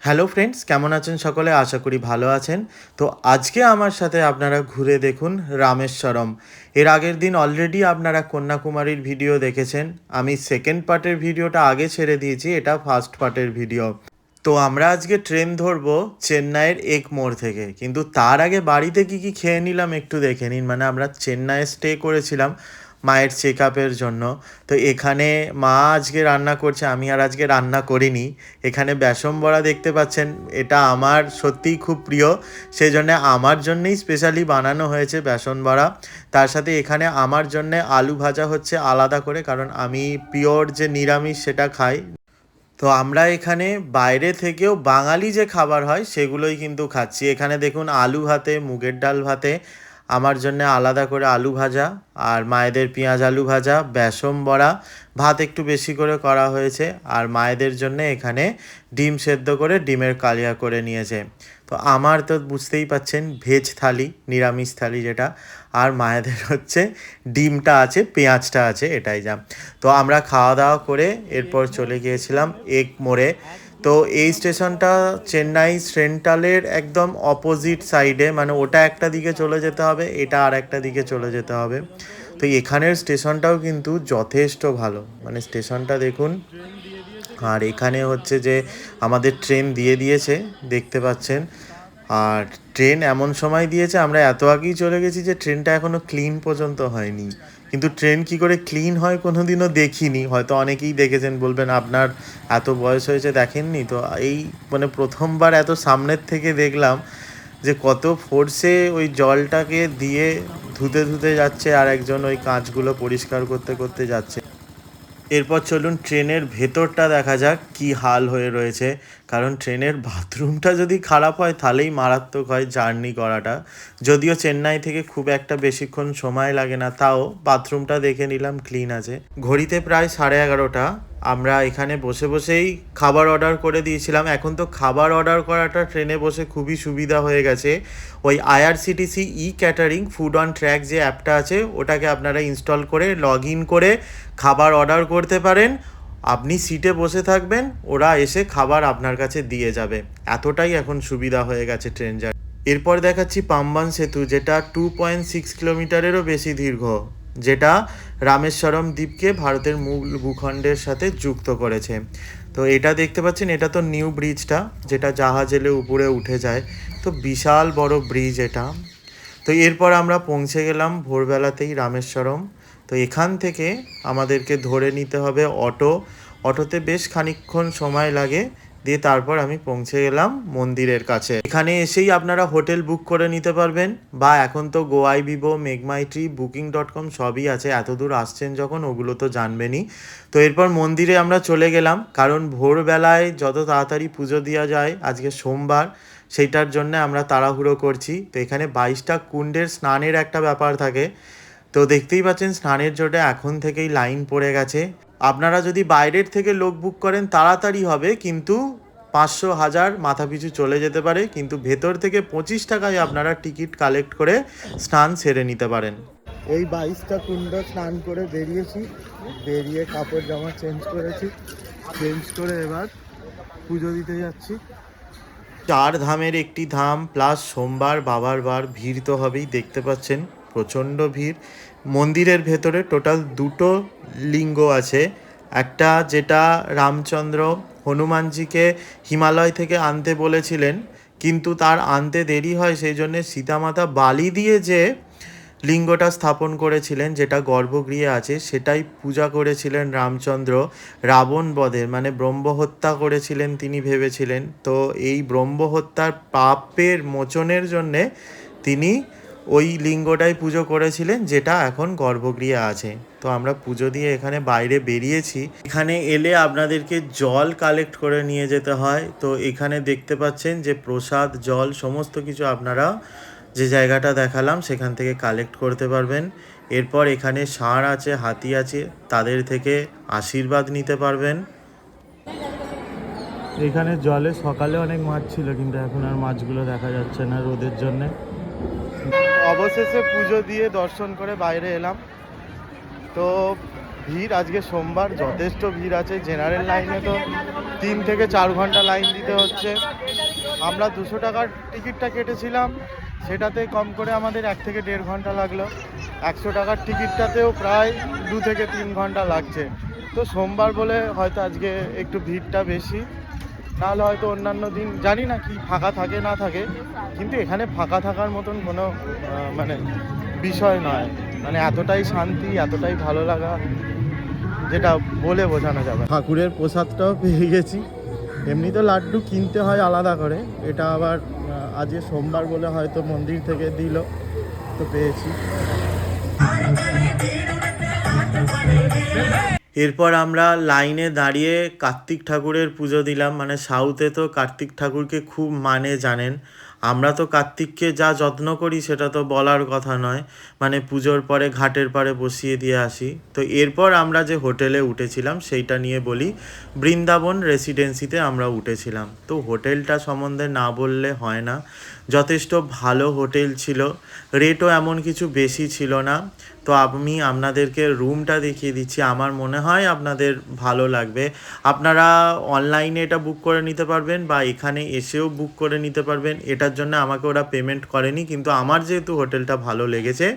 Hello friends, কেমন আছেন সকলে? আশা করি ভালো আছেন। তো আজকে আমার সাথে আপনারা ঘুরে দেখুন রামেশ্বরম। এর আগের দিন অলরেডি আপনারা কন্যাকুমারীর ভিডিও দেখেছেন। আমি সেকেন্ড পার্টের ভিডিওটা আগে ছেড়ে দিয়েছি, এটা ফার্স্ট পার্টের ভিডিও। তো আমরা আজকে ট্রেন ধরবো চেন্নাইয়ের এগমোর থেকে, কিন্তু তার আগে বাড়িতে কি কি খেয়ে নিলাম একটু দেখে নিন। মানে আমরা চেন্নাইয়ে স্টে করেছিলাম মায়ের চেক আপের জন্য। তো এখানে মা আজকে রান্না করছে, আমি আর আজকে রান্না করিনি। এখানে বেসন বড়া দেখতে পাচ্ছেন, এটা আমার সত্যিই খুব প্রিয়, সেই জন্যে আমার জন্যেই স্পেশালি বানানো হয়েছে বেসন বড়া। তার সাথে এখানে আমার জন্যে আলু ভাজা হচ্ছে আলাদা করে, কারণ আমি পিওর যে নিরামিষ সেটা খাই। তো আমরা এখানে বাইরে থেকেও বাঙালি যে খাবার হয় সেগুলোই কিন্তু খাচ্ছি। এখানে দেখুন আলু ভাতে, মুগের ডাল ভাতে আমার জন্য আলাদা করে আলু ভাজা, আর মায়েদের পেঁয়াজ আলু ভাজা, বেসন বড়া, ভাত একটু বেশি করে করা হয়েছে, আর মায়েদের জন্য এখানে ডিম সেদ্ধ করে ডিমের কালিয়া করে নিয়েছে। তো আমার তো বুঝতেই পাচ্ছেন ভেজ থালি, নিরামিষ থালি যেটা, আর মায়েদের হচ্ছে ডিমটা আছে, পেঁয়াজটা আছে, এটাই যা। তো আমরা খাওয়া দাওয়া করে এরপর চলে গিয়েছিলাম এগমোরে। তো এই স্টেশনটা চেন্নাই সেন্ট্রালের একদম অপোজিট সাইডে, মানে ওটা একটা দিকে চলে যেতে হবে, এটা আর একটা দিকে চলে যেতে হবে। তো এখানের স্টেশনটাও কিন্তু যথেষ্ট ভালো, মানে স্টেশনটা দেখুন। আর এখানে হচ্ছে যে আমাদের ট্রেন দিয়ে দিয়েছে, দেখতে পাচ্ছেন। আর ট্রেন এমন সময় দিয়েছে, আমরা এত আগেই চলে গেছি যে ট্রেনটা এখনও ক্লিন পর্যন্ত হয়নি। কিন্তু ট্রেন কি করে ক্লিন হয় কোনো দিনও দেখিনি, হয়তো অনেকেই দেখেছেন, বলবেন আপনার এত বয়স হয়েছে দেখেননি। তো এই মানে প্রথমবার এত সামনের থেকে দেখলাম যে কত ফোর্সে ওই জলটাকে দিয়ে ধুতে ধুতে যাচ্ছে, আর একজন ওই কাঁচগুলো পরিষ্কার করতে করতে যাচ্ছে। এরপর চলুন ট্রেনের ভেতরটা দেখা যাক কি হাল হয়ে রয়েছে, কারণ ট্রেনের বাথরুমটা যদি খারাপ হয় তাহলেই মারাত্মক হয় জার্নি করাটা। যদিও চেন্নাই থেকে খুব একটা বেশিক্ষণ সময় লাগে না, তাও বাথরুমটা দেখে নিলাম ক্লিন আছে। ঘড়িতে প্রায় 11:30। আমরা এখানে বসে বসেই খাবার অর্ডার করে দিয়েছিলাম। এখন তো খাবার অর্ডার করাটা ট্রেনে বসে খুবই সুবিধা হয়ে গেছে। ওই IRCTC E catering food on track যে অ্যাপটা আছে, ওটাকে আপনারা ইনস্টল করে লগ ইন করে খাবার অর্ডার করতে পারেন। আপনি সিটে বসে থাকবেন, ওরা এসে খাবার আপনার কাছে দিয়ে যাবে। এতটাই এখন সুবিধা হয়ে গেছে ট্রেন জার্নি। এরপর দেখাচ্ছি পাম্বান সেতু, যেটা 2.6 কিলোমিটারেরও বেশি দীর্ঘ, যেটা রামেশ্বরম দ্বীপকে ভারতের মূল ভূখণ্ডের সাথে যুক্ত করেছে। তো এটা দেখতে পাচ্ছেন, এটা তো নিউ ব্রিজটা, যেটা জাহাজ এলে উপরে উঠে যায়। তো বিশাল বড় ব্রিজ এটা। তো এরপর আমরা পৌঁছে গেলাম ভোরবেলাতেই রামেশ্বরম। তো এখান থেকে আমাদেরকে ধরে নিতে হবে অটো। অটোতে বেশ খানিকক্ষণ সময় লাগে, দিয়ে তারপর আমি পৌঁছে গেলাম মন্দিরের কাছে। এখানে এসেই আপনারা হোটেল বুক করে নিতে পারবেন, বা এখন তো গোয়াই ভিভো, মেঘমাইট্রি, বুকিং.com সবই আছে। এত দূর আসছেন যখন, ওগুলো তো জানবেনই। তো এরপর মন্দিরে আমরা চলে গেলাম, কারণ ভোরবেলায় যত তাড়াতাড়ি পুজো দেওয়া যায়, আজকে সোমবার, সেইটার জন্য আমরা তাড়াহুড়ো করছি। তো এখানে 22টা কুণ্ডের স্নানের একটা ব্যাপার থাকে। তো দেখতেই পাচ্ছেন স্নানের জন্য এখন থেকেই লাইন পড়ে গেছে। আপনারা যদি বাইরের থেকে লোক বুক করেন তাড়াতাড়ি হবে, কিন্তু 500-1000 মাথাপিছু চলে যেতে পারে, কিন্তু ভেতর থেকে 25 টাকায় আপনারা টিকিট কালেক্ট করে স্নান সেরে নিতে পারেন। এই 22টা কুণ্ড স্নান করে বেরিয়েছি, বেরিয়ে কাপড় জামা চেঞ্জ করেছি, চেঞ্জ করে এবার পুজো দিতে যাচ্ছি। 4 ধামের একটি ধাম, প্লাস সোমবার বাবার বার, ভিড় তো হবেই, দেখতে পাচ্ছেন প্রচণ্ড ভিড়। মন্দিরের ভেতরে টোটাল 2টো লিঙ্গ আছে। একটা যেটা রামচন্দ্র হনুমানজিকে হিমালয় থেকে আনতে বলেছিলেন, কিন্তু তার আনতে দেরি হয়, সেই জন্যে সীতামাতা বালি দিয়ে যে লিঙ্গটা স্থাপন করেছিলেন, যেটা গর্ভগৃহে আছে, সেটাই পূজা করেছিলেন রামচন্দ্র রাবণ বধের, মানে ব্রহ্মহত্যা করেছিলেন তিনি ভেবেছিলেন। তো এই ব্রহ্মহত্যার পাপের মোচনের জন্যে তিনি ওই লিঙ্গটাই পুজো করেছিলেন, যেটা এখন গর্ভগৃহে আছে। তো আমরা পুজো দিয়ে এখানে বাইরে বেরিয়েছি। এখানে এলে আপনাদেরকে জল কালেক্ট করে নিয়ে যেতে হয়। তো এখানে দেখতে পাচ্ছেন যে প্রসাদ, জল, সমস্ত কিছু আপনারা যে জায়গাটা দেখালাম সেখান থেকে কালেক্ট করতে পারবেন। এরপর এখানে ষাঁড় আছে, হাতি আছে, তাদের থেকে আশীর্বাদ নিতে পারবেন। এখানে জলে সকালে অনেক মাছ ছিল, কিন্তু এখন আর মাছগুলো দেখা যাচ্ছে না রোদের জন্যে। অবশেষে পুজো দিয়ে দর্শন করে বাইরে এলাম। তো ভিড় আজকে সোমবার, যথেষ্ট ভিড় আছে। জেনারেল লাইনে তো 3 থেকে 4 ঘন্টা লাইন দিতে হচ্ছে। আমরা 200 টাকার টিকিটটা কেটেছিলাম, সেটাতে কম করে আমাদের 1 থেকে 1.5 ঘন্টা লাগলো। 100 টাকার টিকিটটাতেও প্রায় 2 থেকে 3 ঘন্টা লাগছে। তো সোমবার বলে হয়তো আজকে একটু ভিড়টা বেশি, নাহলে হয়তো অন্যান্য দিন জানি না কি ফাঁকা থাকে না থাকে, কিন্তু এখানে ফাঁকা থাকার মতন কোনো মানে বিষয় নয়। মানে এতটাই শান্তি, এতটাই ভালো লাগা, যেটা বলে বোঝানো যাবে। ঠাকুরের প্রসাদটাও পেয়ে গেছি। এমনি তো লাড্ডু কিনতে হয় আলাদা করে, এটা আবার আজকে সোমবার বলে হয়তো মন্দির থেকে দিল, তো পেয়েছি। এরপর আমরা লাইনে দাঁড়িয়ে কার্তিক ঠাকুরের পুজো দিলাম। মানে সাউথে তো কার্তিক ঠাকুরকে খুব মানে জানেন। আমরা তো কার্তিককে যা যত্ন করি সেটা তো বলার কথা নয়। মানে পুজোর পরে ঘাটের পাড়ে বসিয়ে দিয়ে আসি। তো এরপর আমরা যে হোটেলে উঠেছিলাম সেইটা নিয়ে বলি। বৃন্দাবন রেসিডেন্সিতে আমরা উঠেছিলাম। তো হোটেলটা সম্বন্ধে না বললে হয় না, যথেষ্ট ভালো হোটেল ছিল, রেটও এমন কিছু বেশি ছিল না। তো আমি আপনাদেরকে রুমটা দেখিয়ে দিচ্ছি, আমার মনে হয় আপনাদের ভালো লাগবে। আপনারা অনলাইনে এটা বুক করে নিতে পারবেন বা এখানে এসেও বুক করে নিতে পারবেন। এটার জন্য আমাকে ওরা পেমেন্ট করেনি, কিন্তু আমার যেহেতু হোটেলটা ভালো লেগেছে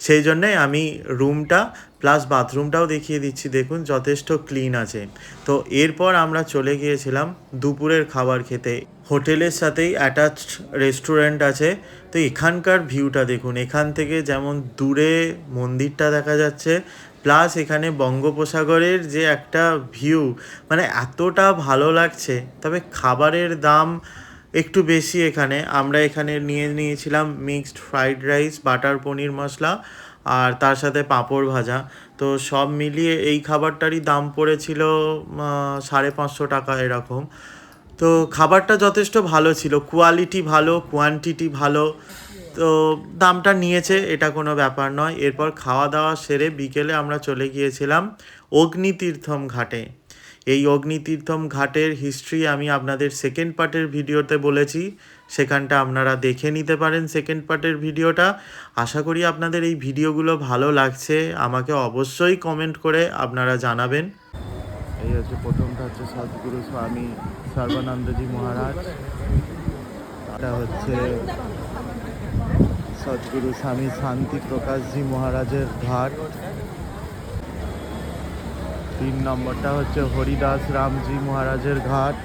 সেই জন্যে আমি রুমটা প্লাস বাথরুমটাও দেখিয়ে দিচ্ছি। দেখুন যথেষ্ট ক্লিন আছে। তো এরপর আমরা চলে গিয়েছিলাম দুপুরের খাবার খেতে। হোটেলের সাথেই অ্যাটাচড রেস্টুরেন্ট আছে। তো এখানকার ভিউটা দেখুন, এখান থেকে যেমন দূরে মন্দিরটা দেখা যাচ্ছে, প্লাস এখানে বঙ্গোপসাগরের যে একটা ভিউ, মানে এতটা ভালো লাগছে। তবে খাবারের দাম একটু বেশি এখানে। আমরা এখানে নিয়েছিলাম মিক্সড ফ্রাইড রাইস, বাটার পনির মশলা, আর তার সাথে পাঁপড় ভাজা। তো সব মিলিয়ে এই খাবারটারই দাম পড়েছিল 550 টাকা এরকম। তো খাবারটা যথেষ্ট ভালো ছিল, কোয়ালিটি ভালো, কোয়ান্টিটি ভালো। তো দামটা নিয়েছে, এটা কোনো ব্যাপার নয়। এরপর খাওয়া দাওয়া সেরে বিকেলে আমরা চলে গিয়েছিলাম অগ্নিতীর্থম ঘাটে। এই অগ্নিতীর্থম ঘাটের হিস্ট্রি আমি আপনাদের সেকেন্ড পার্টের ভিডিওতে বলেছি, সেখানটা আপনারা দেখে নিতে পারেন সেকেন্ড পার্টের ভিডিওটা। আশা করি আপনাদের এই ভিডিওগুলো ভালো লাগছে, আমাকে অবশ্যই কমেন্ট করে আপনারা জানাবেন। এই হচ্ছে প্রথমটা হচ্ছে সদ্গুরু স্বামী সর্বানন্দজি মহারাজ, এটা হচ্ছে সদ্গুরু স্বামী শান্তি প্রকাশজি মহারাজের ঘাট। 3 নম্বরটা হচ্ছে হরিদাস রামজি মহারাজের ঘাট।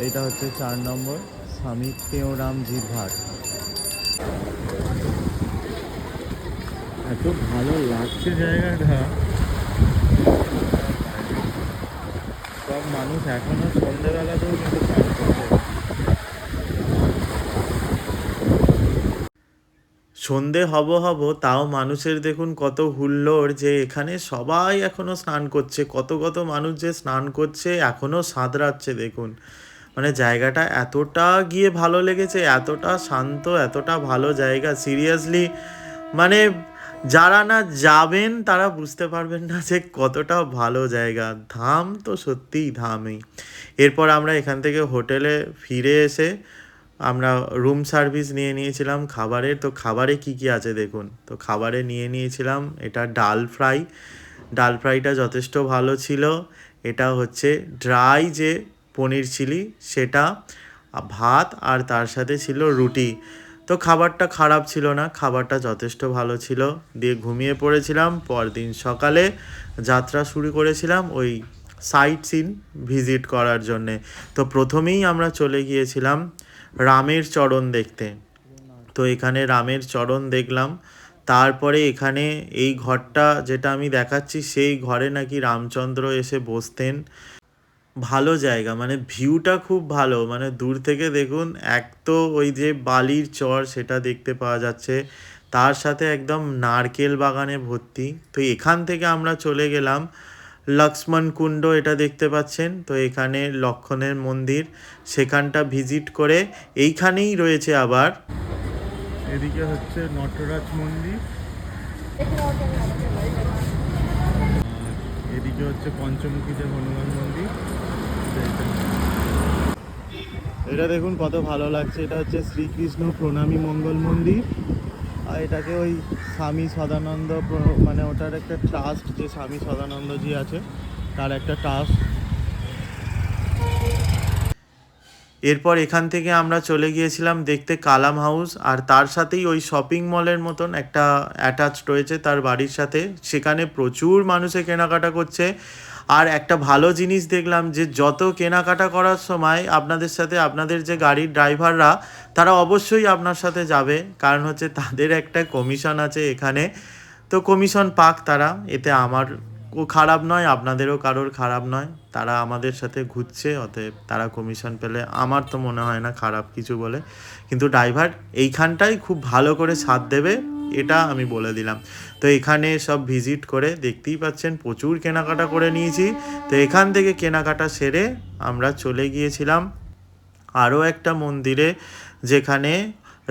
এইটা হচ্ছে 4 নম্বর স্বামী তেওরামজির ঘাট। এত ভালো লাগছে জায়গাটা, সব মানুষ এখনো সন্ধ্যেবেলাতেও কিন্তু স্নান করছে। সন্ধে হব তাও মানুষের দেখুন কত হুল্লোড়, যে এখানে সবাই এখনো স্নান করছে। কত কত মানুষ যে স্নান করছে, এখনো সাঁতরাচ্ছে দেখুন। মানে জায়গাটা এতটা গিয়ে ভালো লেগেছে, এতটা শান্ত, এতটা ভালো জায়গা, সিরিয়াসলি মানে যারা না যাবেন তারা বুঝতে পারবেন না যে কতটা ভালো জায়গা। ধাম তো সত্যিই ধামই। এরপর আমরা এখান থেকে হোটেলে ফিরে এসে আমরা রুম সার্ভিস নিয়ে নিয়েছিলাম খাবারের। তো খাবারে কি কি আছে দেখুন। তো খাবারে নিয়ে নিয়েছিলাম এটা ডাল ফ্রাই। ডাল ফ্রাইটা যথেষ্ট ভালো ছিল। এটা হচ্ছে ড্রাই যে পনির চিলি সেটা, ভাত, আর তার সাথে ছিল রুটি। তো খাবারটা খারাপ ছিল না, খাবারটা যথেষ্ট ভালো ছিল। দিয়ে ঘুমিয়ে পড়েছিলাম। পরদিন সকালে যাত্রা শুরু করেছিলাম ওই সাইট সিন ভিজিট করার জন্যে। তো প্রথমেই আমরা চলে গিয়েছিলাম রামের চরণ দেখতে। তো এখানে রামের চরণ দেখলাম। তারপরে এখানে এই ঘরটা যেটা আমি দেখাচ্ছি, সেই ঘরে নাকি রামচন্দ্র এসে বসতেন। ভালো জায়গা, মানে ভিউটা খুব ভালো। মানে দূর থেকে দেখুন, এক তো ওই যে বালির চর সেটা দেখতে পাওয়া যাচ্ছে, তার সাথে একদম নারকেল বাগানে ভর্তি। তো এখান থেকে আমরা চলে গেলাম লক্ষ্মণ কুণ্ড, এটা দেখতে পাচ্ছেন। তো এখানে লক্ষণের মন্দির, সেখানটা ভিজিট করে এইখানেই রয়েছে আবার এদিকে হচ্ছে নটরাজ মন্দির, এদিকে হচ্ছে পঞ্চমুখীতে হনুমান মন্দির। এটা দেখুন কত ভালো লাগছে, এটা হচ্ছে শ্রীকৃষ্ণ প্রণামী মঙ্গল মন্দির। এটাকে ওই স্বামী সদানন্দ মানে ওটার একটা ট্রাস্ট, যে স্বামী সদানন্দজি আছে তার একটা ট্রাস্ট। এরপর এখান থেকে আমরা চলে গিয়েছিলাম দেখতে কালাম হাউস, আর তার সাথেই ওই শপিং মলের মতন একটা অ্যাটাচ রয়েছে তার বাড়ির সাথে, সেখানে প্রচুর মানুষে কেনাকাটা করছে। আর একটা ভালো জিনিস দেখলাম যে যত কেনাকাটা করার সময় আপনাদের সাথে আপনাদের যে গাড়ির ড্রাইভাররা তারা অবশ্যই আপনার সাথে যাবে, কারণ হচ্ছে তাদের একটা কমিশন আছে এখানে। তো কমিশন পাক তারা, এতে আমার খারাপ নয়, আপনাদেরও কারোর খারাপ নয়, তারা আমাদের সাথে ঘুরছে, অতএব তারা কমিশন পেলে আমার তো মনে হয় না খারাপ কিছু বলে। কিন্তু ড্রাইভার এইখানটাই খুব ভালো করে সাথ দেবে, এটা আমি বলে দিলাম। তো এখানে সব ভিজিট করে দেখতেই পাচ্ছেন প্রচুর কেনাকাটা করে নিয়েছি। তো এখান থেকে কেনাকাটা সেরে আমরা চলে গিয়েছিলাম আরও একটা মন্দিরে, যেখানে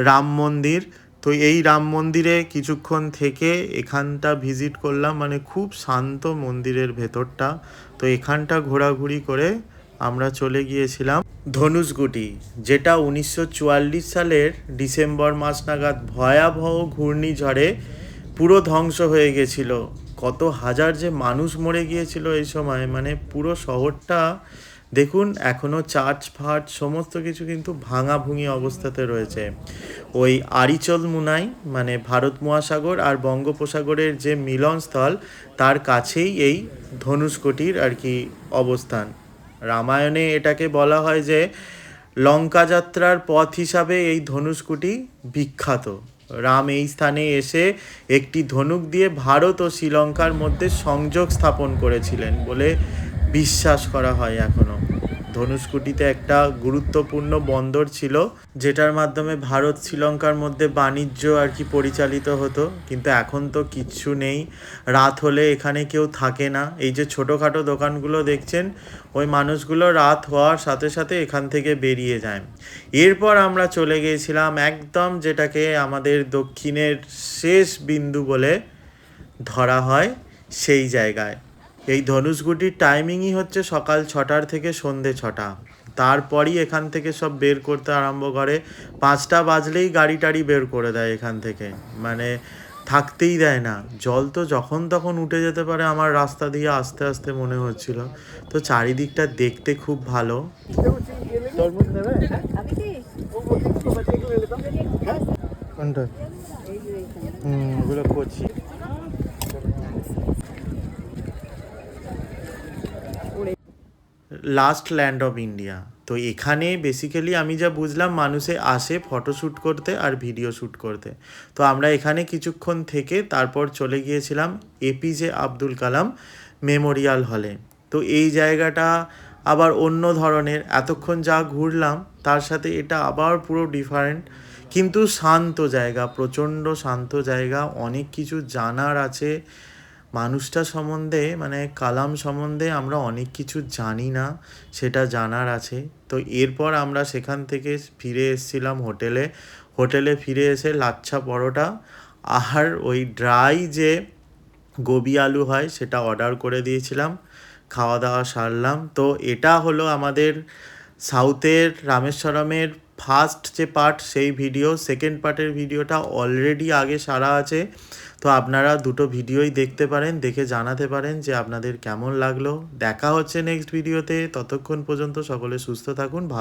রাম মন্দির। তো এই রাম মন্দিরে কিছুক্ষণ থেকে এখানটা ভিজিট করলাম, মানে খুব শান্ত মন্দিরের ভেতরটা। তো এখানটা ঘোরাঘুরি করে আমরা চলে গিয়েছিলাম ধনুষকুটি, যেটা 1944 সালের ডিসেম্বর মাস নাগাদ ভয়াবহ ঘূর্ণিঝড়ে পুরো ধ্বংস হয়ে গেছিল। কত হাজার যে মানুষ মরে গিয়েছিল এই সময়, মানে পুরো শহরটা দেখুন এখনও চার্চ ফার্চ সমস্ত কিছু কিন্তু ভাঙাভুঙি অবস্থাতে রয়েছে। ওই আরিচল মুনাই মানে ভারত মহাসাগর আর বঙ্গোপসাগরের যে মিলনস্থল, তার কাছেই এই ধনুষকোটির আর কি অবস্থান। রামায়ণে এটাকে বলা হয় যে লঙ্কা যাত্রার পথ হিসাবে এই ধনুষকোটি বিখ্যাত। রাম এই স্থানে এসে একটি ধনুক দিয়ে ভারত ও শ্রীলঙ্কার মধ্যে সংযোগ স্থাপন করেছিলেন বলে বিশ্বাস করা হয় এখনও। ধনুষকুটিতে একটা গুরুত্বপূর্ণ বন্দর ছিল, যেটার মাধ্যমে ভারত শ্রীলঙ্কার মধ্যে বাণিজ্য আর কি পরিচালিত হতো, কিন্তু এখন তো কিচ্ছু নেই। রাত হলে এখানে কেউ থাকে না। এই যে ছোটোখাটো দোকানগুলো দেখছেন, ওই মানুষগুলো রাত হওয়ার সাথে সাথে এখান থেকে বেরিয়ে যায়। এরপর আমরা চলে গিয়েছিলাম একদম যেটাকে আমাদের দক্ষিণের শেষ বিন্দু বলে ধরা হয় সেই জায়গায়। এই ধনুষকুটির টাইমিংই হচ্ছে সকাল 6টার থেকে সন্ধে 6টা। তারপরই এখান থেকে সব বের করতে আরম্ভ করে। 5টা বাজলেই গাড়ি টাড়ি বের করে দেয় এখান থেকে, মানে থাকতেই দেয় না। জল তো যখন তখন উঠে যেতে পারে আমার রাস্তা দিয়ে আস্তে আস্তে মনে হচ্ছিল। তো চারিদিকটা দেখতে খুব ভালো। কোনটা? ওগুলো করছি। Last land of India. তো এখানে বেসিক্যালি আমি যা বুঝলাম মানুষে আসে ফটোশ্যুট করতে আর ভিডিও শ্যুট করতে। তো আমরা এখানে কিছুক্ষণ থেকে তারপর চলে গিয়েছিলাম এপিজে আব্দুল কালাম মেমোরিয়াল হলে। তো এই জায়গাটা আবার অন্য ধরনের, এতক্ষণ যা ঘুরলাম তার সাথে এটা আবার পুরো ডিফারেন্ট, কিন্তু শান্ত জায়গা, প্রচণ্ড শান্ত জায়গা। অনেক কিছু জানার আছে মানুষটা সম্বন্ধে, মানে কালাম সম্বন্ধে আমরা অনেক কিছু জানি না, সেটা জানার আছে। তো এরপর আমরা সেখান থেকে ফিরে এসেছিলাম হোটেলে ফিরে এসে লাচ্ছা পরোটা আর ওই ড্রাই যে গোবি আলু হয় সেটা অর্ডার করে দিয়েছিলাম। খাওয়া দাওয়া সারলাম। তো এটা হলো আমাদের সাউথের রামেশ্বরমের ফার্স্ট যে পার্ট সেই ভিডিও। সেকেন্ড পার্টের ভিডিওটা অলরেডি আগে সারা আছে, তো আপনারা দুটো ভিডিওই দেখতে পারেন, দেখে জানাতে পারেন যে আপনাদের কেমন লাগলো। দেখা হচ্ছে নেক্সট ভিডিওতে, ততক্ষণ পর্যন্ত সকলে সুস্থ থাকুন, ভালো